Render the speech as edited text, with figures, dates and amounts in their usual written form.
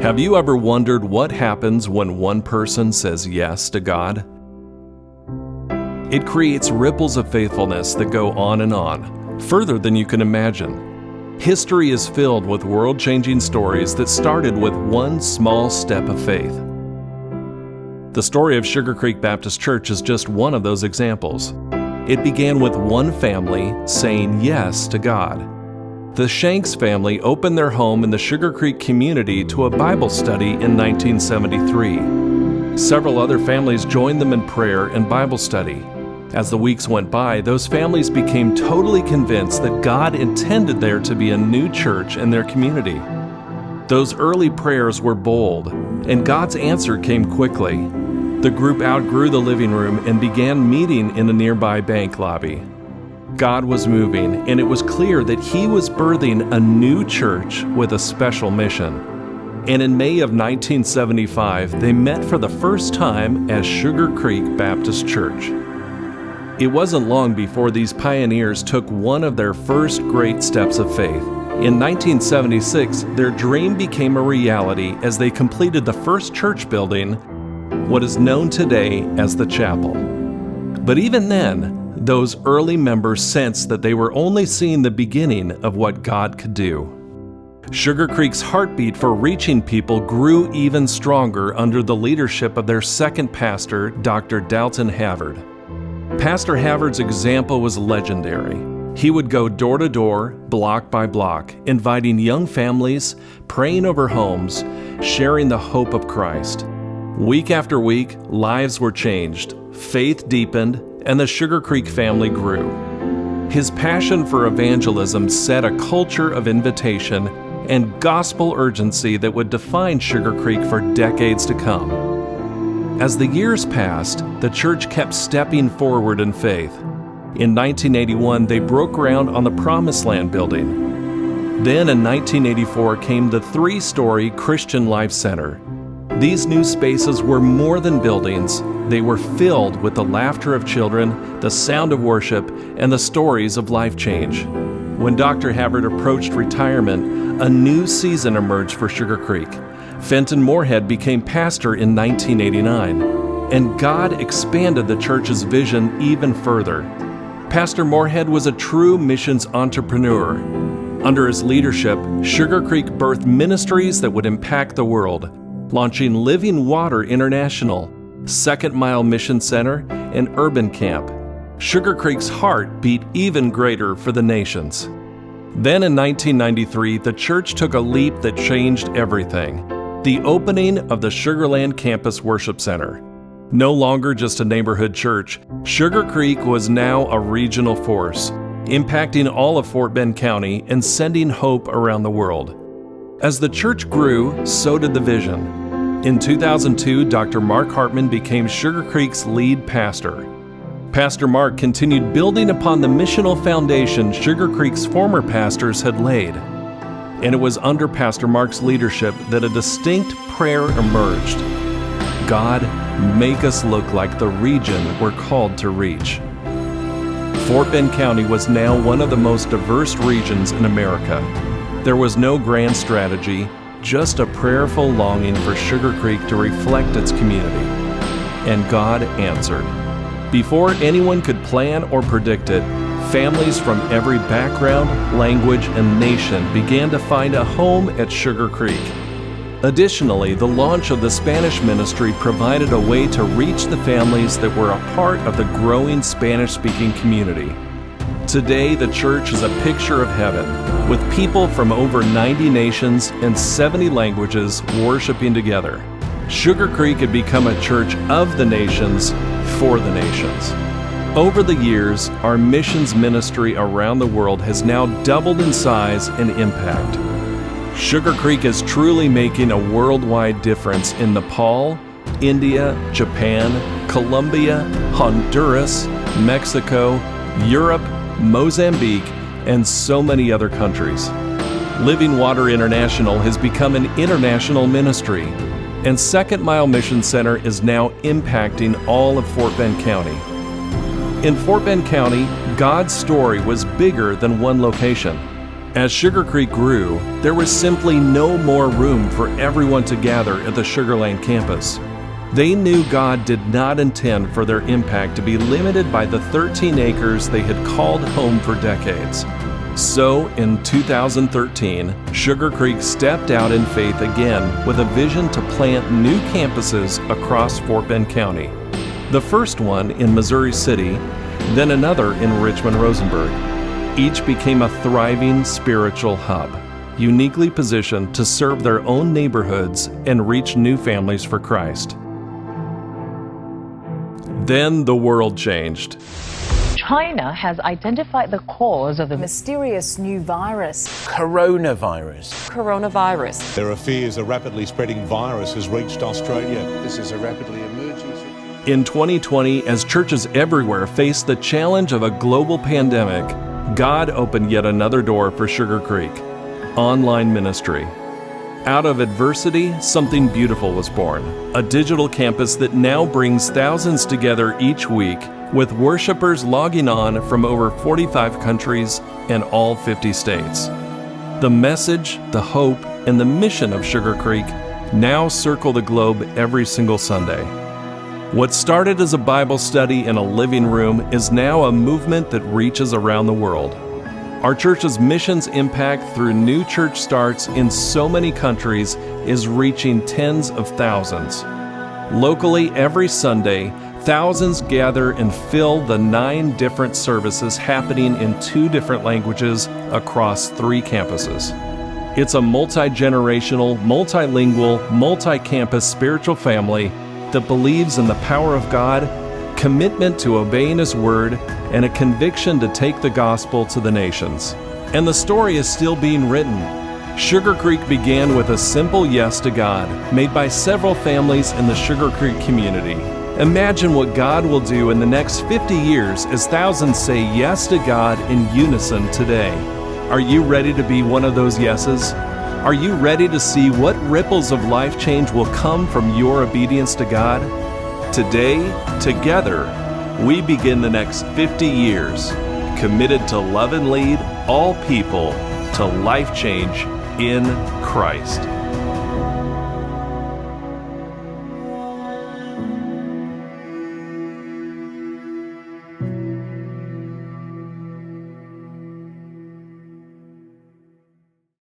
Have you ever wondered what happens when one person says yes to God? It creates ripples of faithfulness that go on, further than you can imagine. History is filled with world-changing stories that started with one small step of faith. The story of Sugar Creek Baptist Church is just one of those examples. It began with one family saying yes to God. The Shanks family opened their home in the Sugar Creek community to a Bible study in 1973. Several other families joined them in prayer and Bible study. As the weeks went by, those families became totally convinced that God intended there to be a new church in their community. Those early prayers were bold, and God's answer came quickly. The group outgrew the living room and began meeting in a nearby bank lobby. God was moving, and it was clear that He was birthing a new church with a special mission. And in May of 1975, they met for the first time as Sugar Creek Baptist Church. It wasn't long before these pioneers took one of their first great steps of faith. In 1976, their dream became a reality as they completed the first church building, what is known today as the chapel. But even then, those early members sensed that they were only seeing the beginning of what God could do. Sugar Creek's heartbeat for reaching people grew even stronger under the leadership of their second pastor, Dr. Dalton Havard. Pastor Havard's example was legendary. He would go door to door, block by block, inviting young families, praying over homes, sharing the hope of Christ. Week after week, lives were changed, faith deepened, and the Sugar Creek family grew. His passion for evangelism set a culture of invitation and gospel urgency that would define Sugar Creek for decades to come. As the years passed, the church kept stepping forward in faith. In 1981, they broke ground on the Promised Land building. Then in 1984 came the three-story Christian Life Center. These new spaces were more than buildings. They were filled with the laughter of children, the sound of worship, and the stories of life change. When Dr. Havard approached retirement, a new season emerged for Sugar Creek. Fenton Moorhead became pastor in 1989, and God expanded the church's vision even further. Pastor Moorhead was a true missions entrepreneur. Under his leadership, Sugar Creek birthed ministries that would impact the world, launching Living Water International, Second Mile Mission Center, and Urban Camp. Sugar Creek's heart beat even greater for the nations. Then in 1993, the church took a leap that changed everything. The opening of the Sugar Land Campus Worship Center. No longer just a neighborhood church, Sugar Creek was now a regional force, impacting all of Fort Bend County and sending hope around the world. As the church grew, so did the vision. In 2002, Dr. Mark Hartman became Sugar Creek's lead pastor. Pastor Mark continued building upon the missional foundation Sugar Creek's former pastors had laid. And it was under Pastor Mark's leadership that a distinct prayer emerged. God, make us look like the region we're called to reach. Fort Bend County was now one of the most diverse regions in America. There was no grand strategy, just a prayerful longing for Sugar Creek to reflect its community. And God answered. Before anyone could plan or predict it, families from every background, language, and nation began to find a home at Sugar Creek. Additionally, the launch of the Spanish ministry provided a way to reach the families that were a part of the growing Spanish-speaking community. Today, the church is a picture of heaven, with people from over 90 nations and 70 languages worshiping together. Sugar Creek had become a church of the nations, for the nations. Over the years, our missions ministry around the world has now doubled in size and impact. Sugar Creek is truly making a worldwide difference in Nepal, India, Japan, Colombia, Honduras, Mexico, Europe, Mozambique, and so many other countries. Living Water International has become an international ministry, and Second Mile Mission Center is now impacting all of Fort Bend County. In Fort Bend County, God's story was bigger than one location. As Sugar Creek grew, there was simply no more room for everyone to gather at the Sugar Land campus. They knew God did not intend for their impact to be limited by the 13 acres they had called home for decades. So, in 2013, Sugar Creek stepped out in faith again with a vision to plant new campuses across Fort Bend County. The first one in Missouri City, then another in Richmond-Rosenberg. Each became a thriving spiritual hub, uniquely positioned to serve their own neighborhoods and reach new families for Christ. Then the world changed. China has identified the cause of the mysterious new virus. Coronavirus. There are fears a rapidly spreading virus has reached Australia. This is a rapidly emerging situation. In 2020, as churches everywhere faced the challenge of a global pandemic, God opened yet another door for Sugar Creek: online ministry. Out of adversity, something beautiful was born, a digital campus that now brings thousands together each week, with worshipers logging on from over 45 countries and all 50 states. The message, the hope, and the mission of Sugar Creek now circle the globe every single Sunday. What started as a Bible study in a living room is now a movement that reaches around the world. Our church's missions impact through new church starts in so many countries is reaching tens of thousands. Locally, every Sunday, thousands gather and fill the 9 different services happening in 2 different languages across 3 campuses. It's a multi-generational, multilingual, multi-campus spiritual family that believes in the power of God, commitment to obeying His Word, and a conviction to take the gospel to the nations. And the story is still being written. Sugar Creek began with a simple yes to God, made by several families in the Sugar Creek community. Imagine what God will do in the next 50 years as thousands say yes to God in unison today. Are you ready to be one of those yeses? Are you ready to see what ripples of life change will come from your obedience to God? Today, together, we begin the next 50 years, committed to love and lead all people to life change in Christ.